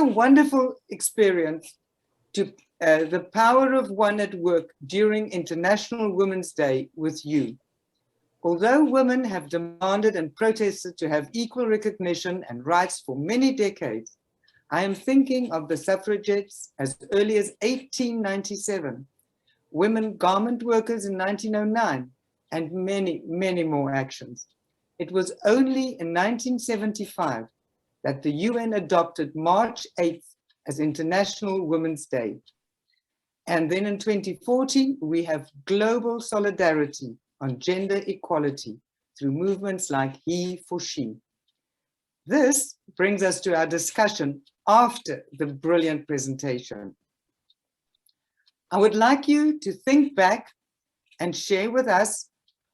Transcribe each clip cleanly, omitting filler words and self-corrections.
a wonderful experience to the power of one at work during International Women's Day with you. Although women have demanded and protested to have equal recognition and rights for many decades, I am thinking of the suffragettes as early as 1897, women garment workers in 1909, and many, many more actions. It was only in 1975 that the UN adopted March 8th as International Women's Day. And then in 2040, we have global solidarity on gender equality through movements like He for She. This brings us to our discussion after the brilliant presentation. I would like you to think back and share with us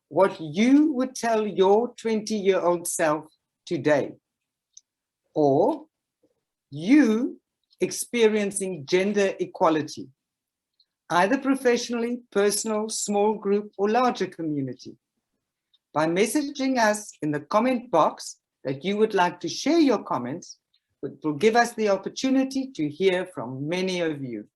what you would tell your 20-year-old self today, or you experiencing gender equality, either professionally, personal, small group, or larger community. By messaging us in the comment box that you would like to share your comments, it will give us the opportunity to hear from many of you.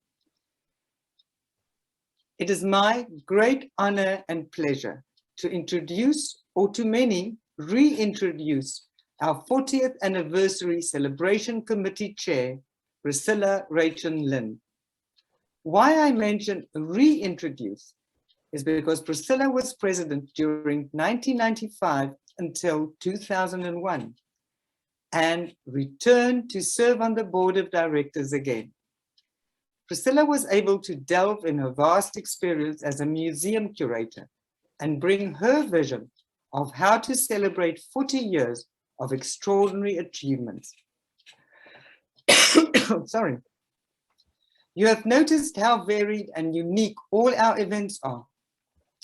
It is my great honor and pleasure to introduce, or to many, reintroduce our 40th anniversary celebration committee chair, Priscilla Rachel Linn. Why I mention reintroduce is because Priscilla was president during 1995 until 2001 and returned to serve on the board of directors again. Priscilla was able to delve in her vast experience as a museum curator and bring her vision of how to celebrate 40 years of extraordinary achievements. Sorry. You have noticed how varied and unique all our events are,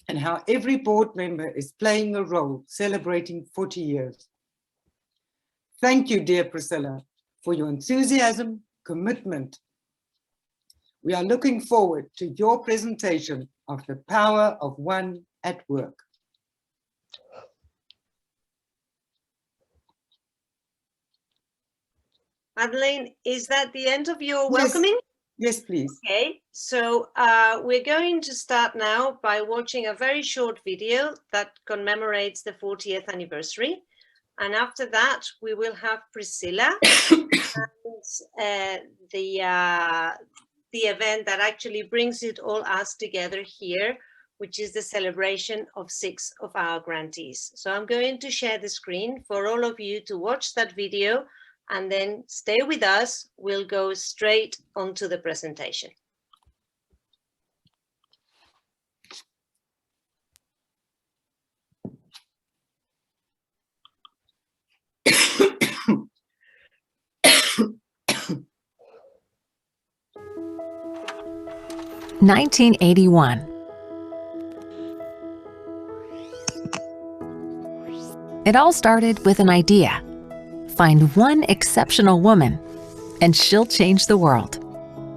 and how every board member is playing a role celebrating 40 years. Thank you, dear Priscilla, for your enthusiasm, commitment. We are looking forward to your presentation of the power of one at work. Madeleine, is that the end of your welcoming? Yes, please. Okay, so we're going to start now by watching a very short video that commemorates the 40th anniversary. And after that, we will have Priscilla and the event that actually brings it all us together here, which is the celebration of 6 of our grantees. So I'm going to share the screen for all of you to watch that video, and then stay with us. We'll go straight onto the presentation. (1981). It all started with an idea. Find one exceptional woman, and she'll change the world.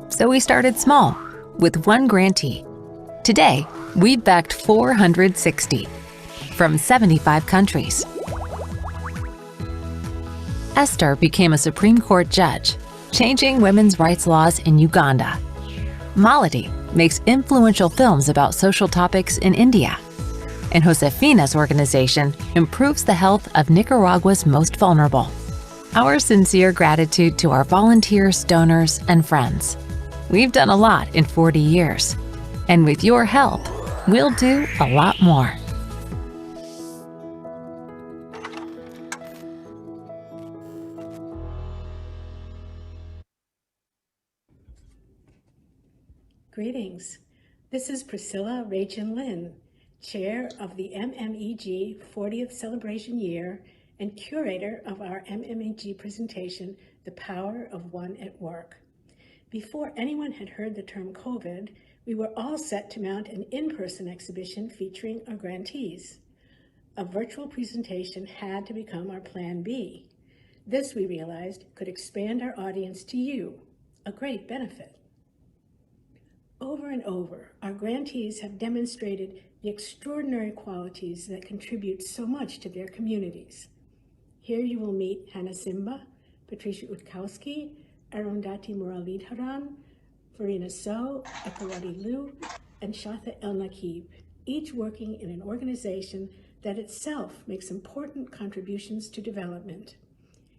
So we started small, with one grantee. Today, we've backed 460 from 75 countries. Esther became a Supreme Court judge, changing women's rights laws in Uganda. Malati makes influential films about social topics in India. And Josefina's organization improves the health of Nicaragua's most vulnerable. Our sincere gratitude to our volunteers, donors, and friends. We've done a lot in 40 years, and with your help, we'll do a lot more. Greetings. This is Priscilla Rachel Linn, Chair of the MMEG 40th Celebration Year and curator of our MMEG presentation, The Power of One at Work. Before anyone had heard the term COVID, we were all set to mount an in-person exhibition featuring our grantees. A virtual presentation had to become our plan B. This, we realized, could expand our audience to you, a great benefit. Over and over, our grantees have demonstrated the extraordinary qualities that contribute so much to their communities. Here you will meet Simba, Patricia Gutkowski, Arundati Muralidharan, Farina So, Ekawati Liu, and Shatha El Nakib, each working in an organization that itself makes important contributions to development.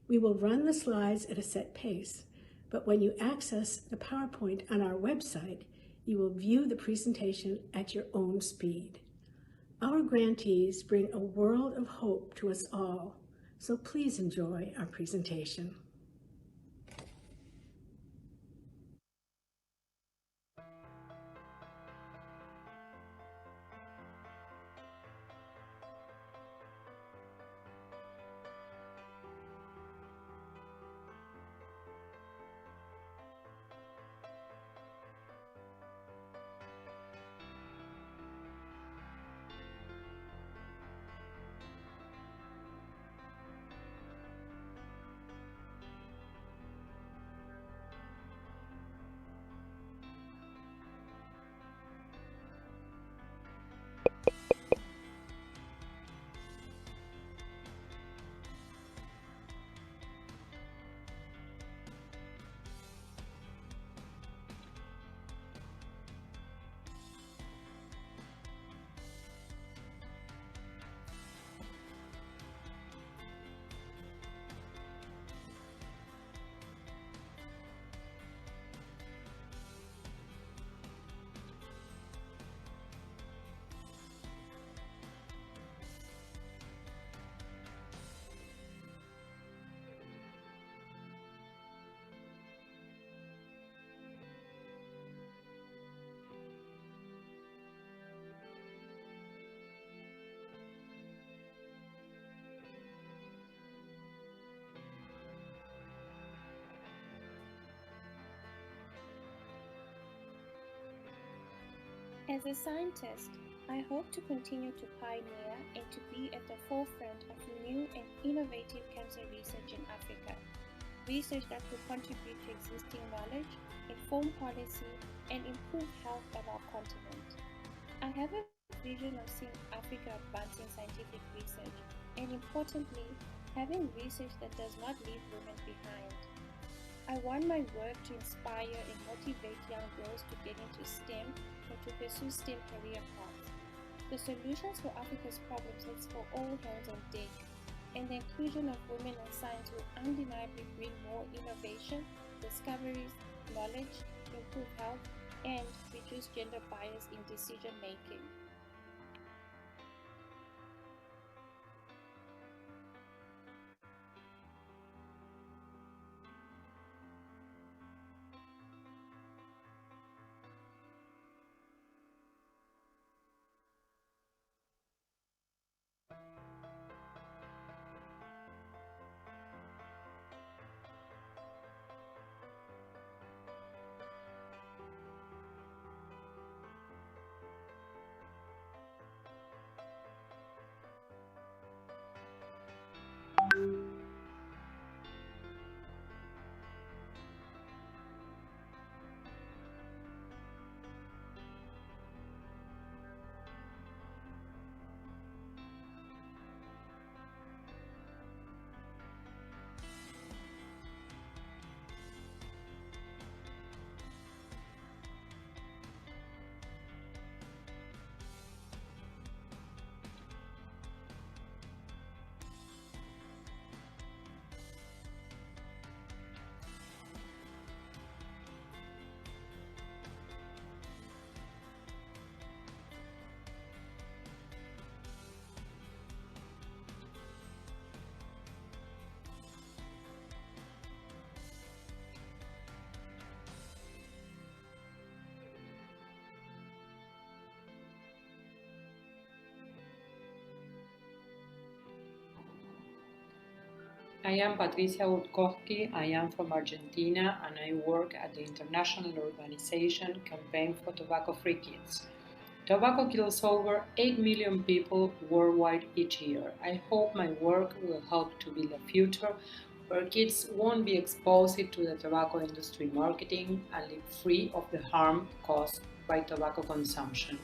We will run the slides at a set pace, but when you access the PowerPoint on our website, you will view the presentation at your own speed. Our grantees bring a world of hope to us all, so please enjoy our presentation. As a scientist, I hope to continue to pioneer and to be at the forefront of new and innovative cancer research in Africa. Research that will contribute to existing knowledge, inform policy, and improve health of our continent. I have a vision of seeing Africa advancing scientific research and, importantly, having research that does not leave women behind. I want my work to inspire and motivate young girls to get into STEM or to pursue STEM career paths. The solutions for Africa's problems is for all hands on deck, and the inclusion of women in science will undeniably bring more innovation, discoveries, knowledge, improve health, and reduce gender bias in decision making. I am Patricia Gutkowski. I am from Argentina and I work at the international organization Campaign for Tobacco-Free Kids. Tobacco kills over 8 million people worldwide each year. I hope my work will help to build a future where kids won't be exposed to the tobacco industry marketing and live free of the harm caused by tobacco consumption.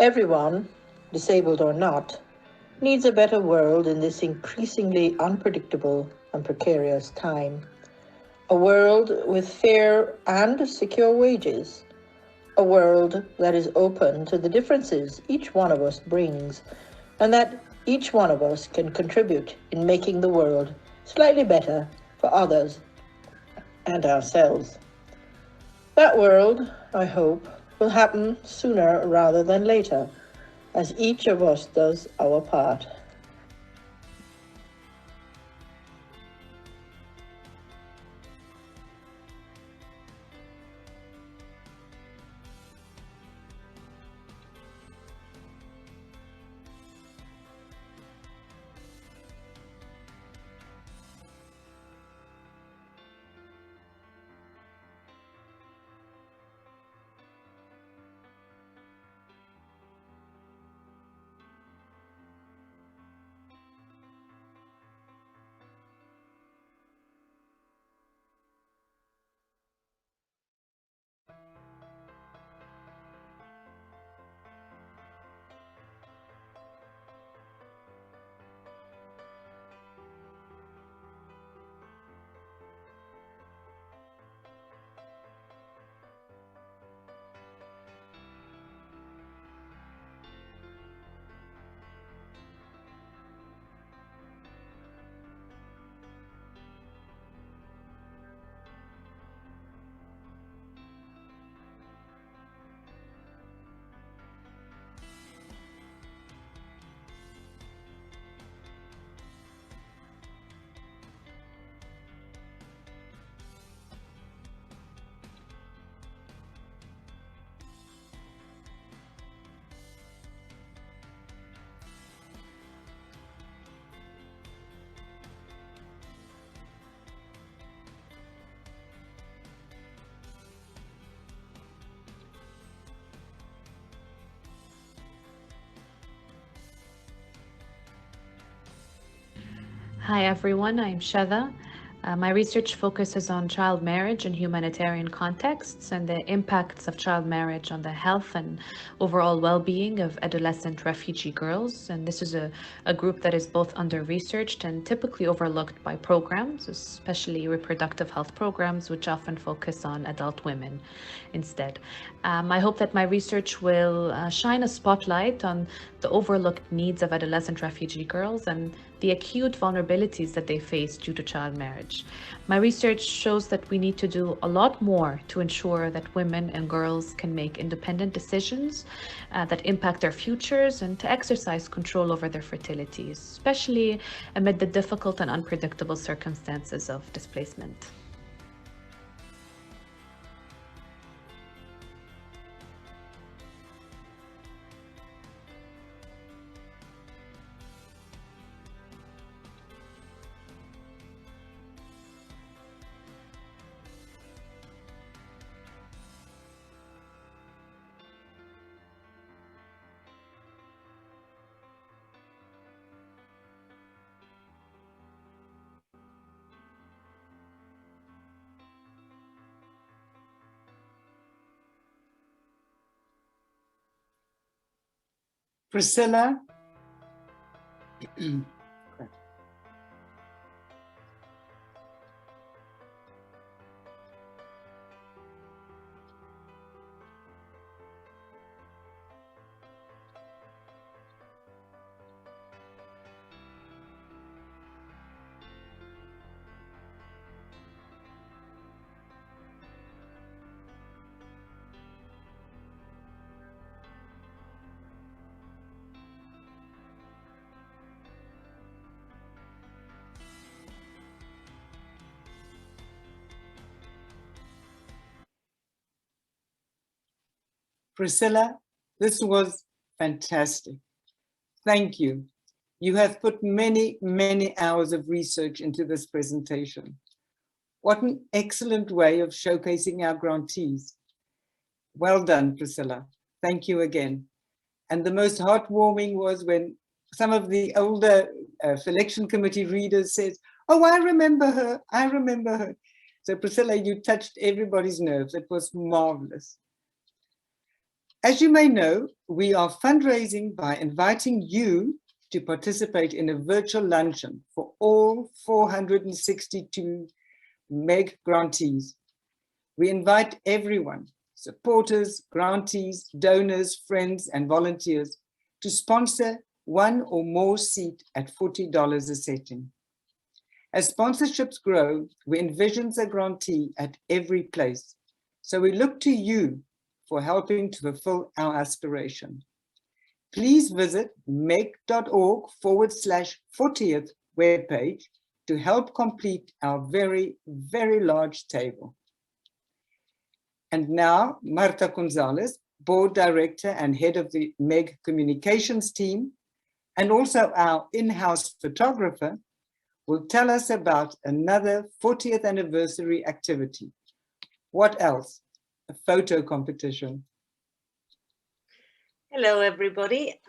Everyone, disabled or not, needs a better world in this increasingly unpredictable and precarious time. A world with fair and secure wages. A world that is open to the differences each one of us brings, and that each one of us can contribute in making the world slightly better for others and ourselves. That world, I hope, will happen sooner rather than later, as each of us does our part. Hi everyone, I'm Shatha. My research focuses on child marriage in humanitarian contexts and the impacts of child marriage on the health and overall well-being of adolescent refugee girls. And this is a group that is both under-researched and typically overlooked by programs, especially reproductive health programs, which often focus on adult women instead. I hope that my research will shine a spotlight on the overlooked needs of adolescent refugee girls and the acute vulnerabilities that they face due to child marriage. My research shows that we need to do a lot more to ensure that women and girls can make independent decisions that impact their futures and to exercise control over their fertility, especially amid the difficult and unpredictable circumstances of displacement. Priscilla. Priscilla, this was fantastic. Thank you. You have put many, many hours of research into this presentation. What an excellent way of showcasing our grantees. Well done, Priscilla. Thank you again. And the most heartwarming was when some of the older selection committee readers said, oh, I remember her, I remember her. So Priscilla, you touched everybody's nerves. It was marvelous. As you may know, we are fundraising by inviting you to participate in a virtual luncheon for all 462 MEG grantees. We invite everyone, supporters, grantees, donors, friends, and volunteers to sponsor one or more seat at $40 a setting. As sponsorships grow, we envision a grantee at every place. So we look to you for helping to fulfill our aspiration. Please visit meg.org/40th webpage to help complete our very, very large table. And now, Marta Gonzales, Board Director and Head of the MEG Communications team, and also our in-house photographer, will tell us about another 40th anniversary activity. What else? A photo competition. Hello, everybody.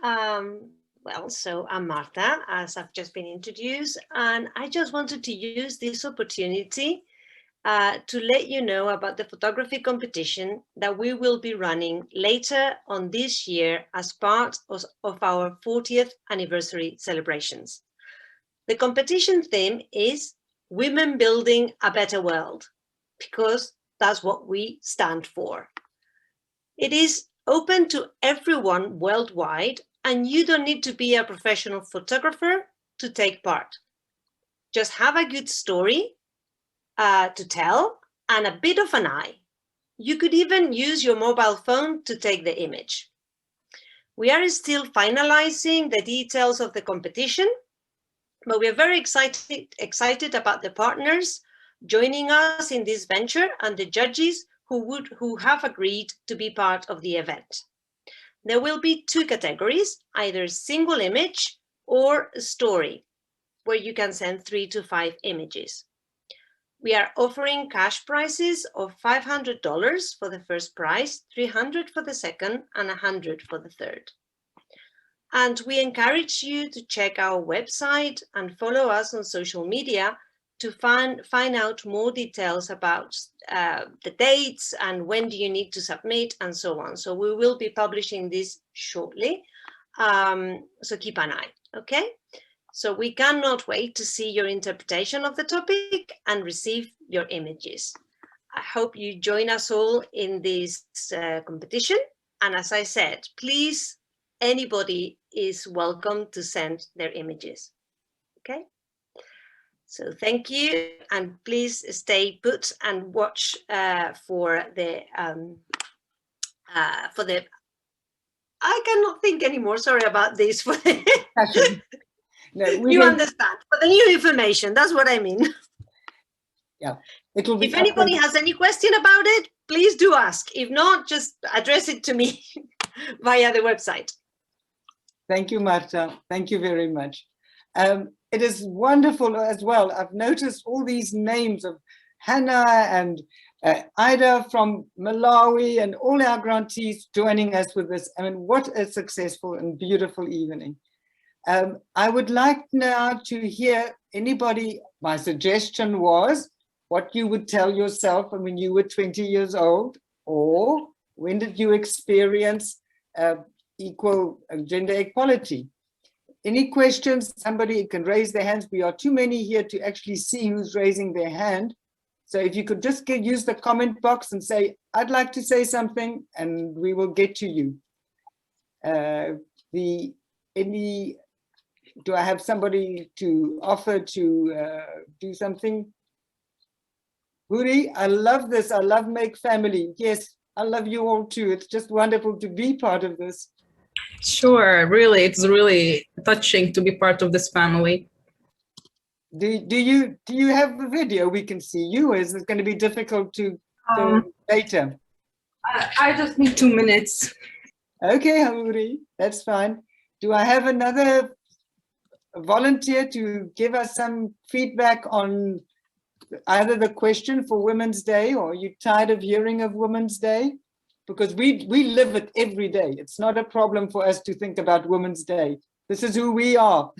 So I'm Marta, as I've just been introduced, and I just wanted to use this opportunity to let you know about the photography competition that we will be running later on this year as part of our 40th anniversary celebrations. The competition theme is Women Building a Better World, because that's what we stand for. It is open to everyone worldwide, and you don't need to be a professional photographer to take part. Just have a good story to tell and a bit of an eye. You could even use your mobile phone to take the image. We are still finalizing the details of the competition, but we are very excited about the partners joining us in this venture and the judges who have agreed to be part of the event. There will be two categories, either single image or a story, where you can send 3 to 5 images. We are offering cash prizes of $500 for the first prize, $300 for the second, and $100 for the third. And we encourage you to check our website and follow us on social media to find out more details about the dates and when do you need to submit and so on. So we will be publishing this shortly, so keep an eye, okay? So we cannot wait to see your interpretation of the topic and receive your images. I hope you join us all in this competition. And as I said, please, anybody is welcome to send their images, okay? So thank you, and please stay put and watch for the, I cannot think anymore, sorry about this. For the no, you understand, for the new information, that's what I mean. Yeah, it will be. If anybody has any question about it, please do ask. If not, just address it to me via the website. Thank you, Marta. Thank you very much. It is wonderful as well. I've noticed all these names of Hannah and Ida from Malawi and all our grantees joining us with this. I mean, what a successful and beautiful evening. I would like now to hear anybody. My suggestion was what you would tell yourself when you were 20 years old, or when did you experience equal gender equality? Any questions? Somebody can raise their hands. We are too many here to actually see who's raising their hand. So if you could just use the comment box and say, I'd like to say something, and we will get to you. Do I have somebody to offer to do something? Guri, I love this. I love MEG Family. Yes, I love you all too. It's just wonderful to be part of this. Sure, really, it's really touching to be part of this family. Do you have the video? We can see you. Is it going to be difficult to later? I just need 2 minutes. Okay, Hauri, that's fine. Do I have another volunteer to give us some feedback on either the question for Women's Day, or are you tired of hearing of Women's Day? Because we live it every day. It's not a problem for us to think about Women's Day. This is who we are.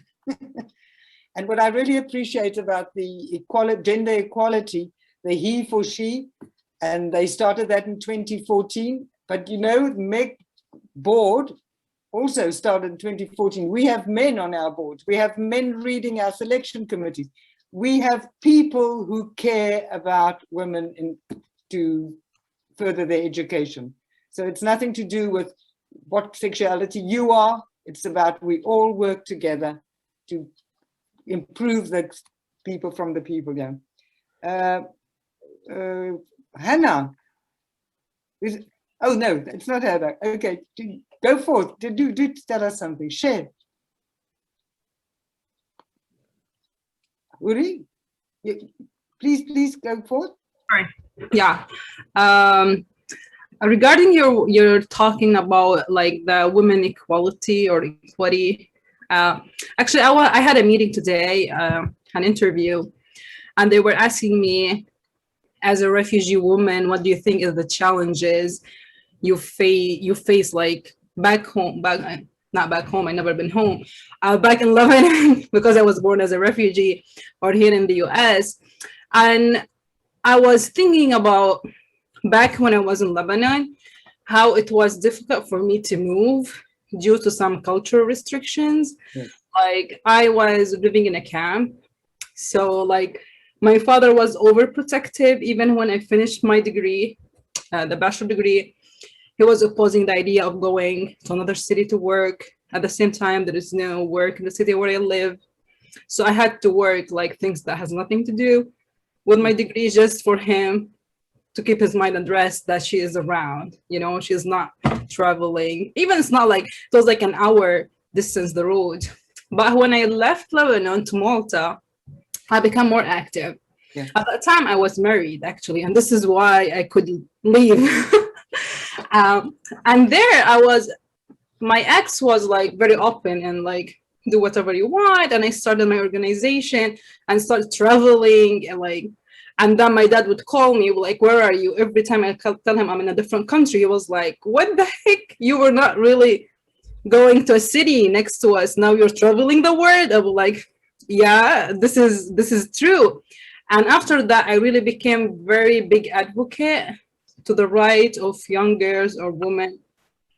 And what I really appreciate about the gender equality, the he for she, and they started that in 2014. But you know, MEG board also started in 2014. We have men on our boards. We have men reading our selection committees. We have people who care about women to further their education. So it's nothing to do with what sexuality you are. It's about we all work together to improve the people from the people. Yeah. Hannah. Oh no, it's not Hannah. Okay, go forth. Do tell us something. Share. Uri, please go forth. Sorry. Yeah. Regarding you're talking about like the women equality or equality. Actually, I had a meeting today, an interview, and they were asking me, as a refugee woman, what do you think is the challenges you face like back home, not back home, I've never been home, back in Lebanon because I was born as a refugee, or here in the US. And I was thinking about back when I was in Lebanon, how it was difficult for me to move due to some cultural restrictions. Yes. Like I was living in a camp, so like my father was overprotective. Even when I finished my degree, the bachelor degree, he was opposing the idea of going to another city to work. At the same time, there is no work in the city where I live. So I had to work like things that has nothing to do with my degree, just for him to keep his mind at rest that she is around. You know, she's not traveling. Even it's not like, it was like an hour distance, the road. But when I left Lebanon to Malta, I became more active. Yeah. At that time, I was married, actually, and this is why I could leave. And there I was, my ex was like very open and like, do whatever you want. And I started my organization and started traveling and like, and then my dad would call me like, where are you? Every time I tell him I'm in a different country, he was like, what the heck? You were not really going to a city next to us. Now you're traveling the world. I was like, yeah, this is true. And after that, I really became very big advocate to the right of young girls or women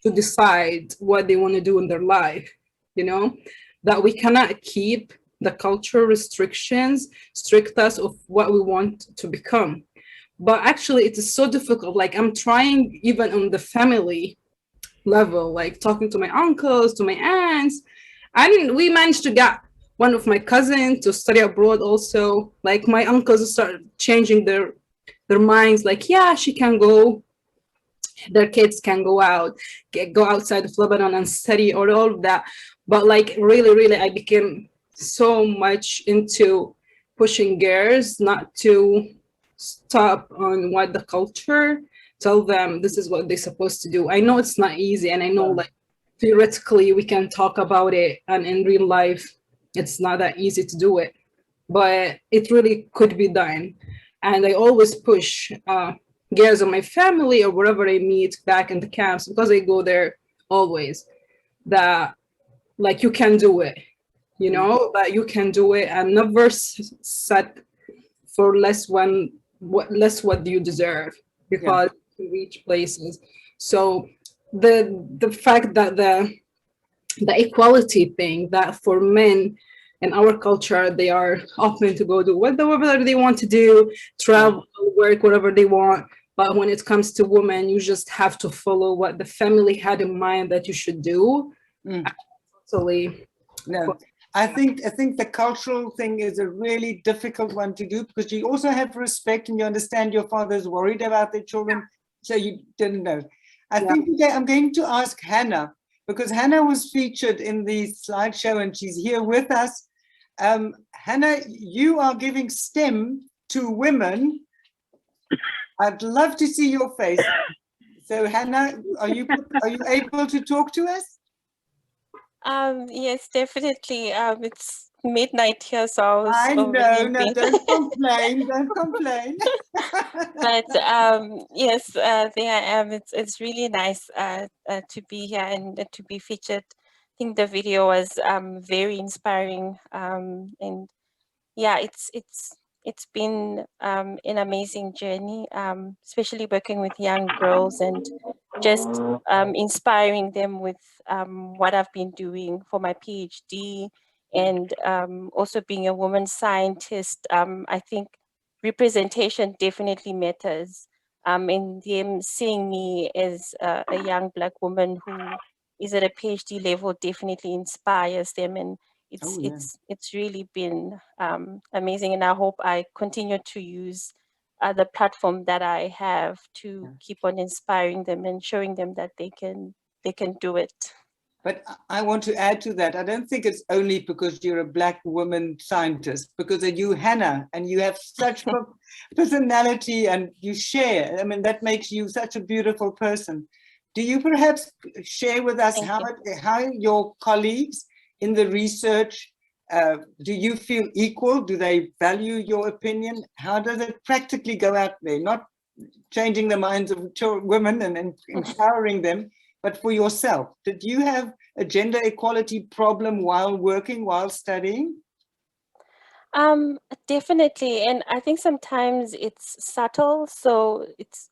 to decide what they want to do in their life, you know, that we cannot keep the cultural restrictions strict us of what we want to become. But actually it is so difficult. Like I'm trying even on the family level, like talking to my uncles, to my aunts, and we managed to get one of my cousins to study abroad also. Like my uncles started changing their minds, like, yeah, she can go, their kids can go out, go outside of Lebanon and study or all of that. But like really, I became so much into pushing girls not to stop on what the culture tell them this is what they're supposed to do. I know it's not easy, and I know like theoretically we can talk about it, and in real life it's not that easy to do it, but it really could be done. And I always push girls in my family or wherever I meet back in the camps, because I go there always, that like you can do it, you know, that you can do it, and never set for less what you deserve, because you reach places. So the fact that the equality thing, that for men in our culture, they are open to go do whatever they want to do, travel, work, whatever they want. But when it comes to women, you just have to follow what the family had in mind that you should do. Totally. No, I think the cultural thing is a really difficult one to do, because you also have respect and you understand your father's worried about their children. So you didn't know. I think today I'm going to ask Hannah, because Hannah was featured in the slideshow and she's here with us. Hannah, you are giving STEM to women. I'd love to see your face. So Hannah, are you able to talk to us? Yes, definitely. It's midnight here, so I know, no, don't complain, don't complain. But yes, there I am. It's really nice to be here and to be featured. I think the video was very inspiring, and yeah, it's it's been an amazing journey, especially working with young girls and just inspiring them with what I've been doing for my PhD, and also being a woman scientist. I think representation definitely matters. In them seeing me as a young Black woman who is at a PhD level definitely inspires them, and it's really been amazing. And I hope I continue to use the platform that I have to keep on inspiring them and showing them that they can do it. But I want to add to that. I don't think it's only because you're a Black woman scientist, because you, Hannah, and you have such personality and you share. I mean, that makes you such a beautiful person. Do you perhaps share with us how your colleagues in the research, do you feel equal? Do they value your opinion? How does it practically go out there? Not changing the minds of women and empowering them, but for yourself. Did you have a gender equality problem while working, while studying? Definitely, and I think sometimes it's subtle, so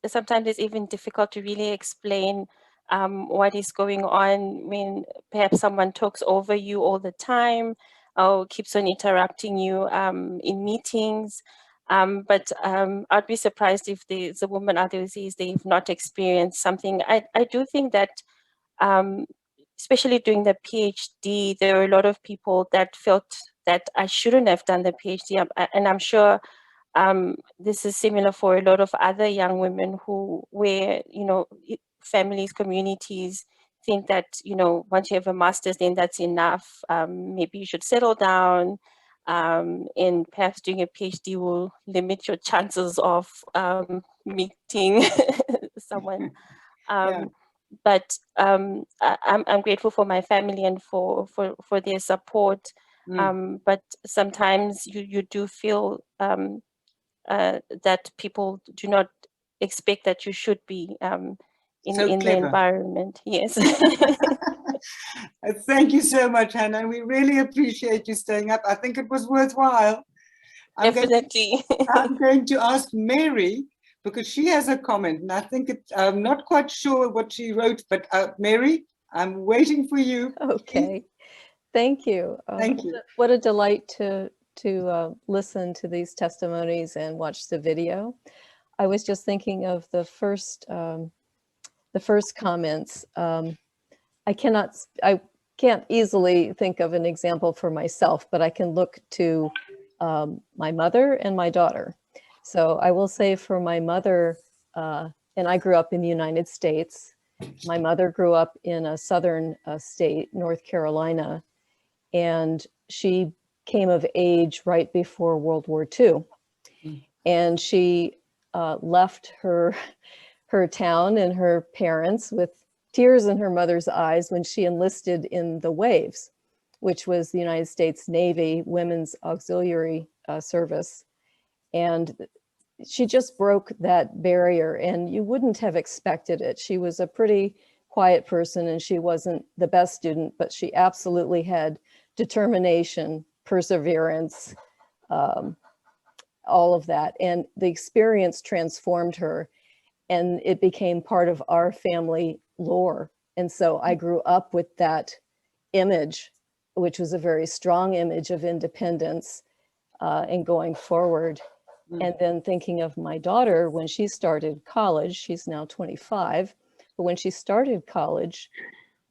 sometimes it's even difficult to really explain what is going on when perhaps someone talks over you all the time or keeps on interrupting you in meetings. But I'd be surprised if there's a woman out there who says they've not experienced something. I do think that especially during the PhD, there were a lot of people that felt that I shouldn't have done the PhD. And I'm sure this is similar for a lot of other young women where, families, communities think that, once you have a master's, then that's enough. Maybe you should settle down, and perhaps doing a PhD will limit your chances of meeting someone. But I'm grateful for my family and for their support. But sometimes you do feel that people do not expect that you should be in the environment. Yes. Thank you so much, Hannah. We really appreciate you staying up. I think it was worthwhile. Definitely. I'm going to ask Mary, because she has a comment, and I think I'm not quite sure what she wrote, but Mary, I'm waiting for you. Okay, thank you. Thank you. What a delight to listen to these testimonies and watch the video. I was just thinking of the first comments. I can't easily think of an example for myself, but I can look to my mother and my daughter. So I will say for my mother, and I grew up in the United States. My mother grew up in a southern state, North Carolina, and she came of age right before World War II. And she left her town and her parents with tears in her mother's eyes when she enlisted in the Waves, which was the United States Navy Women's Auxiliary Service. And she just broke that barrier, and you wouldn't have expected it. She was a pretty quiet person, and she wasn't the best student, but she absolutely had determination, perseverance, all of that. And the experience transformed her, and it became part of our family lore. And so I grew up with that image, which was a very strong image of independence and going forward. And then thinking of my daughter, when she started college, she's now 25, but when she started college,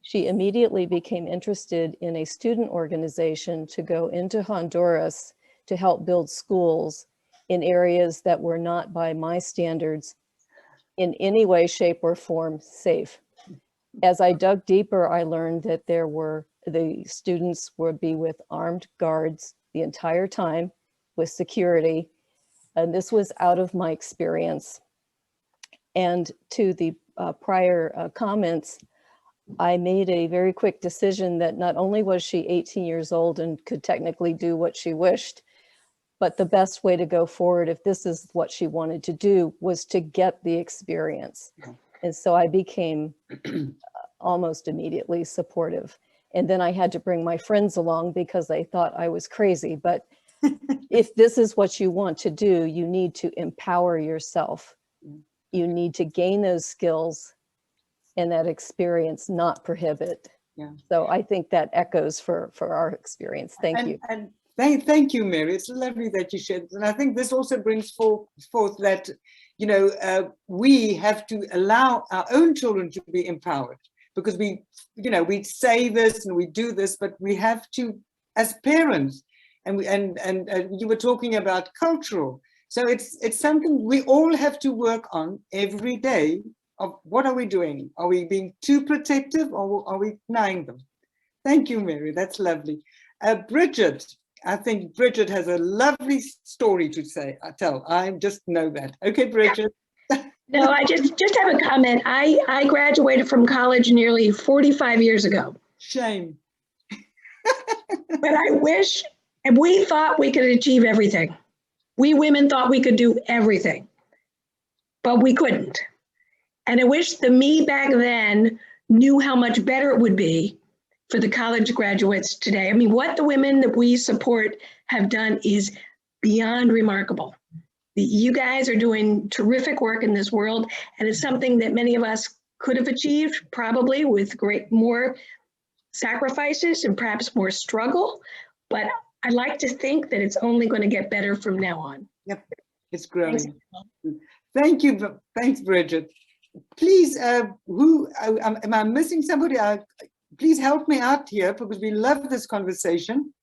she immediately became interested in a student organization to go into Honduras to help build schools in areas that were not, by my standards, in any way, shape, or form safe. As I dug deeper, I learned that the students would be with armed guards the entire time with security. And this was out of my experience. And to the prior comments, I made a very quick decision that not only was she 18 years old and could technically do what she wished, but the best way to go forward, if this is what she wanted to do, was to get the experience. And so I became almost immediately supportive. And then I had to bring my friends along because they thought I was crazy. But if this is what you want to do, you need to empower yourself. You need to gain those skills and that experience, not prohibit. Yeah. So I think that echoes for our experience. Thank you. And thank you, Mary. It's lovely that you shared. And I think this also brings forth that, you know, we have to allow our own children to be empowered, because we, you know, we say this and we do this, but we have to, as parents, and you were talking about cultural. So it's something we all have to work on every day. Of what are we doing? Are we being too protective, or are we denying them? Thank you, Mary. That's lovely. Bridget, I think Bridget has a lovely story to tell. I just know that. Okay, Bridget. No, I just have a comment. I graduated from college nearly 45 years ago. Shame. But I wish, and we thought we could achieve everything. We women thought we could do everything, but we couldn't. And I wish the me back then knew how much better it would be for the college graduates today. I mean, what the women that we support have done is beyond remarkable. You guys are doing terrific work in this world, and it's something that many of us could have achieved, probably with more sacrifices and perhaps more struggle. But I like to think that it's only going to get better from now on. Yep, it's growing. Thank you. Thanks, Bridget. Please, am I missing somebody? Please help me out here, because we love this conversation.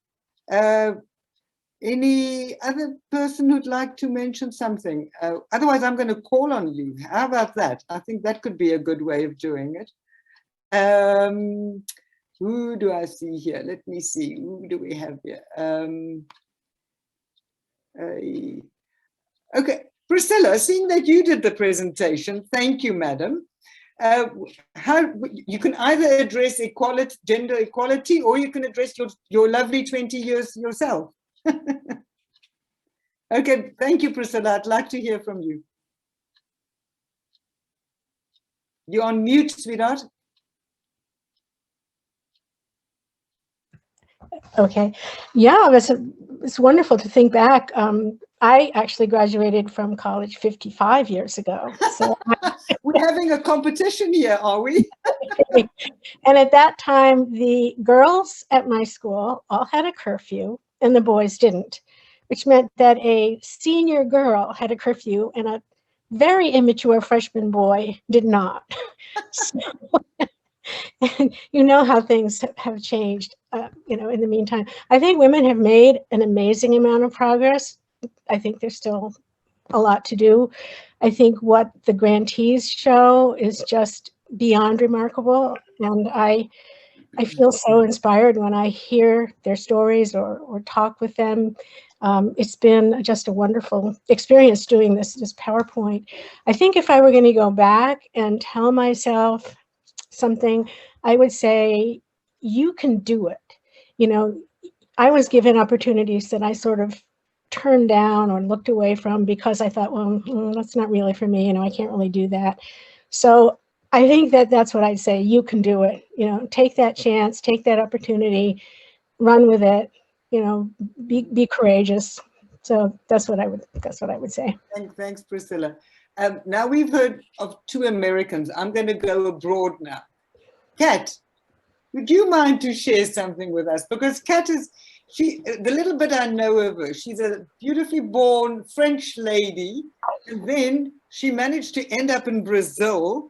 Any other person who'd like to mention something? Otherwise, I'm going to call on you. How about that? I think that could be a good way of doing it. Who do I see here? Let me see. Who do we have here? Okay. Priscilla, seeing that you did the presentation, thank you, madam. How you can either address equality, gender equality, or you can address your lovely 20 years yourself. Okay, thank you, Priscilla. I'd like to hear from you. You're on mute, sweetheart. Okay. Yeah, it's wonderful to think back. I actually graduated from college 55 years ago. So we're having a competition here, are we? And at that time, the girls at my school all had a curfew and the boys didn't, which meant that a senior girl had a curfew and a very immature freshman boy did not. So, and you know how things have changed, you know, in the meantime. I think women have made an amazing amount of progress. I think there's still a lot to do. I think what the grantees show is just beyond remarkable. And I feel so inspired when I hear their stories or talk with them. It's been just a wonderful experience doing this PowerPoint. I think if I were going to go back and tell myself something, I would say, you can do it. You know, I was given opportunities that I sort of turned down or looked away from because I thought, well, that's not really for me. You know, I can't really do that. So I think that's what I'd say. You can do it. You know, take that chance, take that opportunity, run with it. You know, be courageous. So that's what I would say. Thanks, Priscilla. Now we've heard of two Americans. I'm going to go abroad now. Kat, would you mind to share something with us? Because Kat is, the little bit I know of her, she's a beautifully born French lady, and then she managed to end up in Brazil.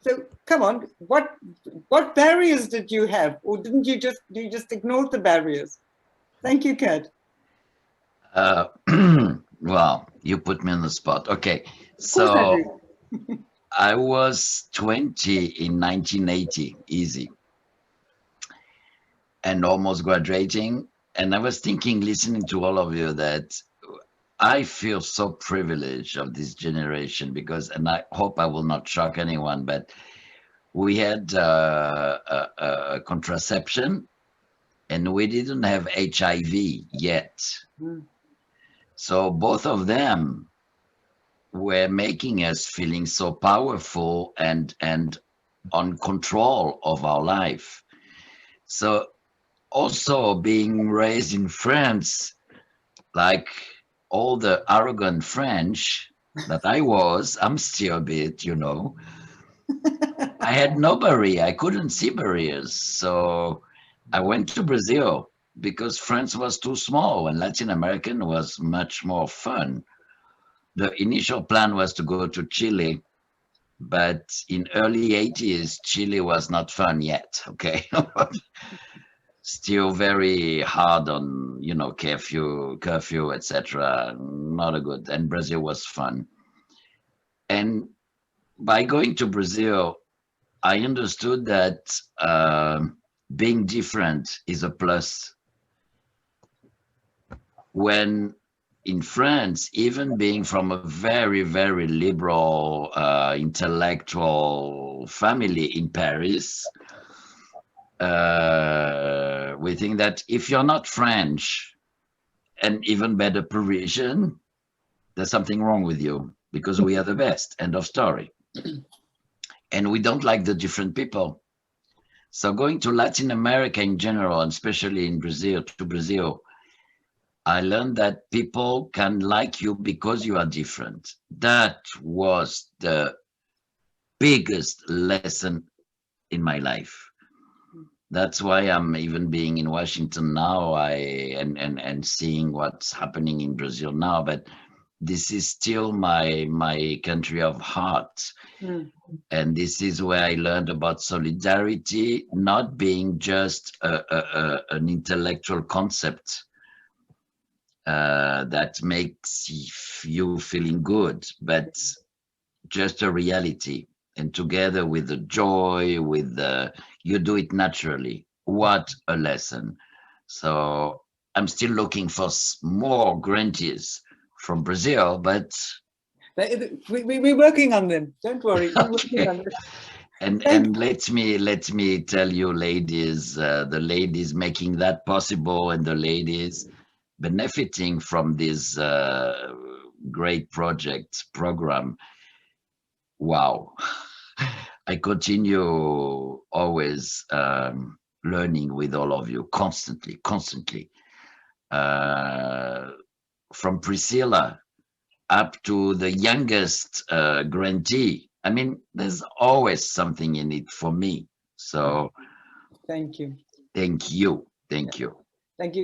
So come on, what barriers did you have, or didn't you just ignore the barriers? Thank you, Kat. Well, you put me on the spot. Okay, so I was 20 in 1980, easy, and almost graduating. And I was thinking, listening to all of you, that I feel so privileged of this generation because, and I hope I will not shock anyone, but we had contraception and we didn't have HIV yet. Mm. So both of them were making us feeling so powerful and on control of our life. So also being raised in France, like all the arrogant French that I was, I'm still a bit, you know. I had no barrier. I couldn't see barriers. So I went to Brazil because France was too small and Latin American was much more fun. The initial plan was to go to Chile, but in early 80s, Chile was not fun yet, okay? Still very hard on, you know, curfew, etc. Not a good, and Brazil was fun. And by going to Brazil, I understood that being different is a plus. When in France, even being from a very, very liberal intellectual family in Paris, we think that if you're not French and even better Parisian, there's something wrong with you because we are the best, end of story. And we don't like the different people. So going to Latin America in general, and especially in Brazil, I learned that people can like you because you are different. That was the biggest lesson in my life. That's why I'm even being in Washington now, and seeing what's happening in Brazil now. But this is still my country of heart. And this is where I learned about solidarity, not being just an intellectual concept that makes you feeling good, but just a reality. And together with the joy, with you do it naturally. What a lesson. So I'm still looking for more grantees from Brazil, but we're working on them. Don't worry. We're working on them. And let me tell you, ladies, the ladies making that possible, and the ladies benefiting from this great program. Wow. I continue always learning with all of you constantly. From Priscilla up to the youngest grantee. I mean, there's always something in it for me. So thank you. Thank you,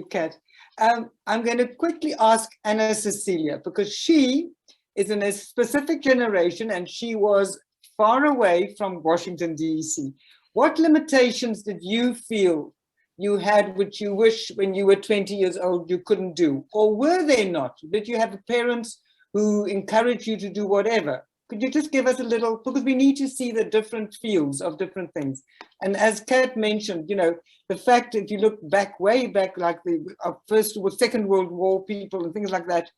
Kat. I'm going to quickly ask Anna Cecilia, because she is in a specific generation and she was far away from Washington, D.C. What limitations did you feel you had, which you wish when you were 20 years old you couldn't do? Or were they not? Did you have parents who encouraged you to do whatever? Could you just give us a little, because we need to see the different fields of different things. And as Kat mentioned, you know, the fact that you look back, way back, like the First or Second World War people and things like that,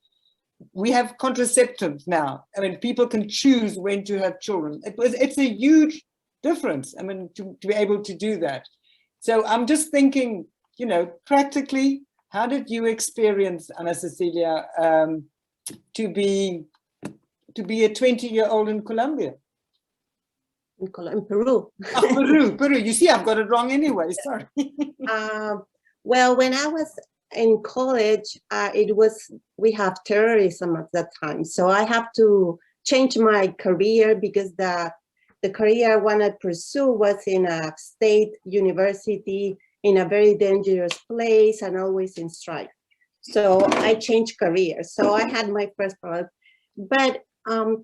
we have contraceptives now. I mean, people can choose when to have children. It's a huge difference, I mean, to be able to do that. So I'm just thinking, you know, practically, how did you experience, Anna Cecilia, to be a 20-year-old in Colombia? In Peru. Oh, Peru. You see, I've got it wrong anyway, sorry. Well, when I was in college, we have terrorism at that time. So I have to change my career because the career I wanted to pursue was in a state university in a very dangerous place and always in strike. So I changed careers. So I had my first product. But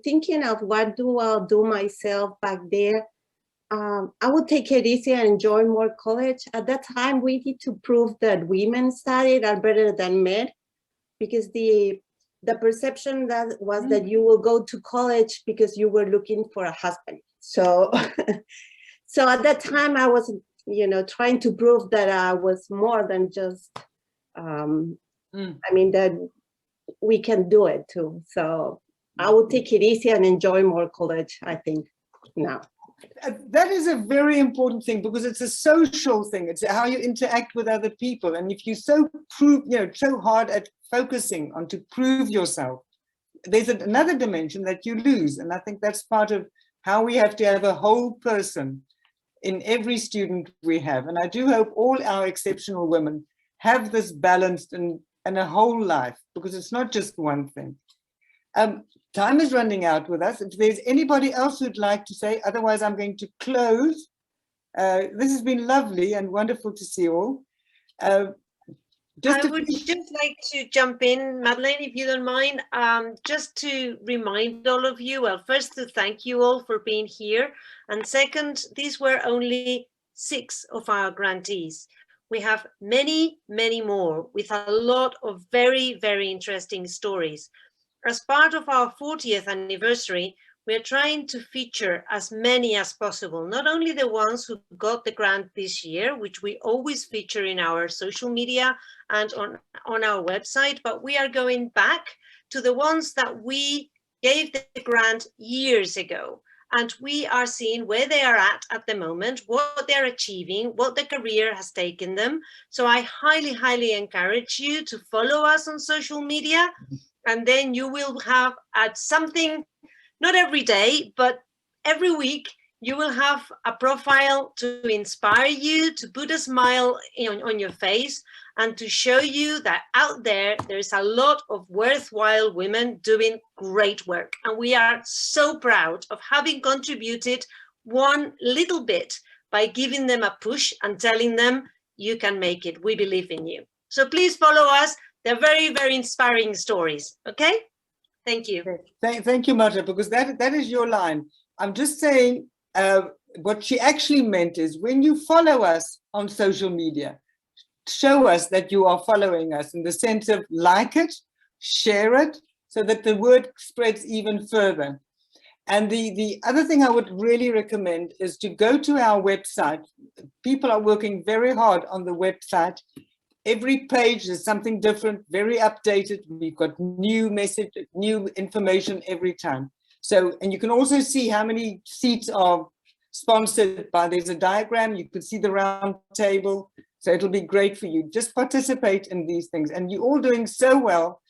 thinking of what I'll do myself back there, I would take it easy and enjoy more college. At that time, we need to prove that women studied are better than men, because the perception that was that you will go to college because you were looking for a husband. So, so at that time, I was, you know, trying to prove that I was more than just, I mean, that we can do it too. So I would take it easy and enjoy more college, I think, now. That is a very important thing, because it's a social thing. It's how you interact with other people. And if you so hard at focusing on to prove yourself, there's another dimension that you lose. And I think that's part of how we have to have a whole person in every student we have. And I do hope all our exceptional women have this balanced and and a whole life, because it's not just one thing. Time is running out with us. If there's anybody else who'd like to say, otherwise I'm going to close. This has been lovely and wonderful to see you all. I would just like to jump in, Madeleine, if you don't mind, just to remind all of you, well, first to thank you all for being here. And second, these were only 6 of our grantees. We have many, many more with a lot of very, very interesting stories. As part of our 40th anniversary, we are trying to feature as many as possible, not only the ones who got the grant this year, which we always feature in our social media and on our website, but we are going back to the ones that we gave the grant years ago. And we are seeing where they are at the moment, what they're achieving, what the career has taken them. So I highly, highly encourage you to follow us on social media, and then you will have something, not every day, but every week, you will have a profile to inspire you, to put a smile on your face, and to show you that out there, there's a lot of worthwhile women doing great work. And we are so proud of having contributed one little bit by giving them a push and telling them, you can make it, we believe in you. So please follow us. They're very, very inspiring stories, okay? Thank you. Thank you, Marta, because that is your line. I'm just saying what she actually meant is when you follow us on social media, show us that you are following us in the sense of like it, share it, so that the word spreads even further. And the other thing I would really recommend is to go to our website. People are working very hard on the website. Every page is something different, very updated. We've got new message, new information every time. So, and you can also see how many seats are sponsored by, there's a diagram, you can see the round table. So it'll be great for you. Just participate in these things. And you're all doing so well.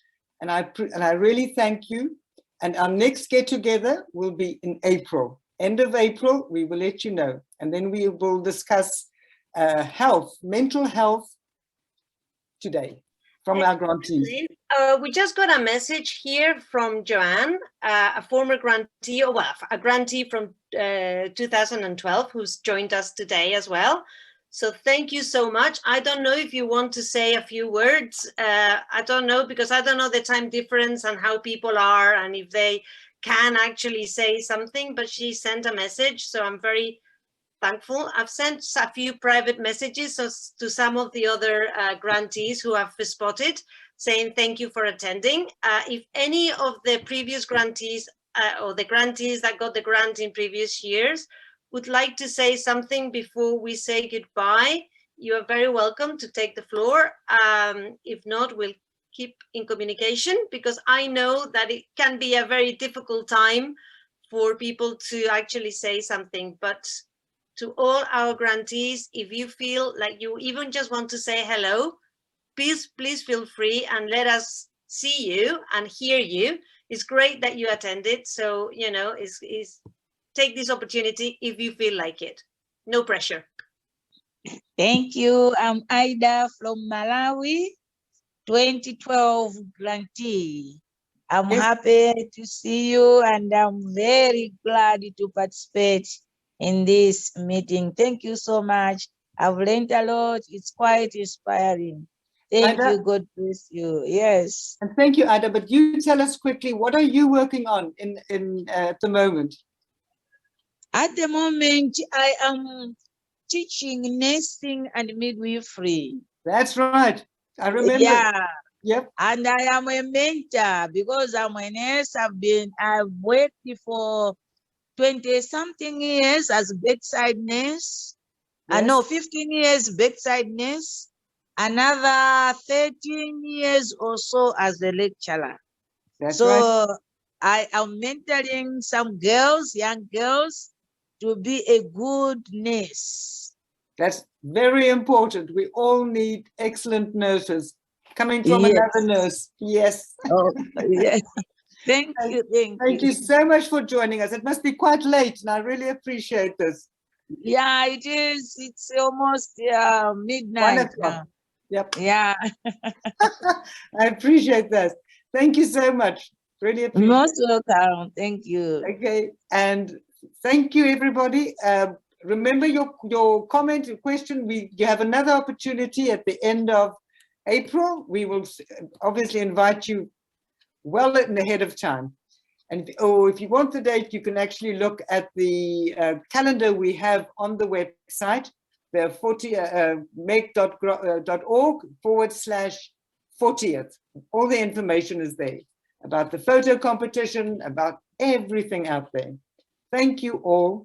And I really thank you. And our next get together will be in April. End of April, we will let you know. And then we will discuss health, mental health today from our grantees. We just got a message here from Joanne, a former grantee, or well, a grantee from 2012 who's joined us today as well. So thank you so much. I don't know if you want to say a few words. I don't know, because I don't know the time difference and how people are and if they can actually say something, but she sent a message. So I'm very thankful. I've sent a few private messages to some of the other grantees who have spotted, saying thank you for attending. If any of the previous grantees or the grantees that got the grant in previous years would like to say something before we say goodbye, you are very welcome to take the floor. If not, we'll keep in communication, because I know that it can be a very difficult time for people to actually say something. But to all our grantees, if you feel like you even just want to say hello, please feel free and let us see you and hear you. It's great that you attended. So, you know, take this opportunity if you feel like it. No pressure. Thank you. I'm Ida from Malawi, 2012 grantee. I'm happy to see you, and I'm very glad to participate in this meeting. Thank you so much. I've learned a lot. It's quite inspiring. Thank you. God bless you. Yes. And thank you, Ada. But you tell us quickly, what are you working on at the moment? At the moment, I am teaching nursing and midwifery. That's right. I remember. Yeah. Yep. And I am a mentor because I'm a nurse. I've worked for 20-something years as bedside nurse. Yes. No, 15 years bedside nurse. Another 13 years or so as a lecturer. That's so right. I am mentoring some girls, young girls, to be a good nurse. That's very important. We all need excellent nurses coming from another nurse. Yes. Oh, yes. Thank you. Thank you so much for joining us. It must be quite late, and I really appreciate this. Yeah, it is. It's almost midnight. 1 o'clock. Yep. Yeah. I appreciate that. Thank you so much. Really appreciate it. Most welcome. Thank you. Okay, and thank you, everybody. Remember your comment, your question. You have another opportunity at the end of April. We will obviously invite you well ahead of time. And if you want the date, you can actually look at the calendar we have on the website, the meg.org/40th. All the information is there about the photo competition, about everything out there. Thank you all.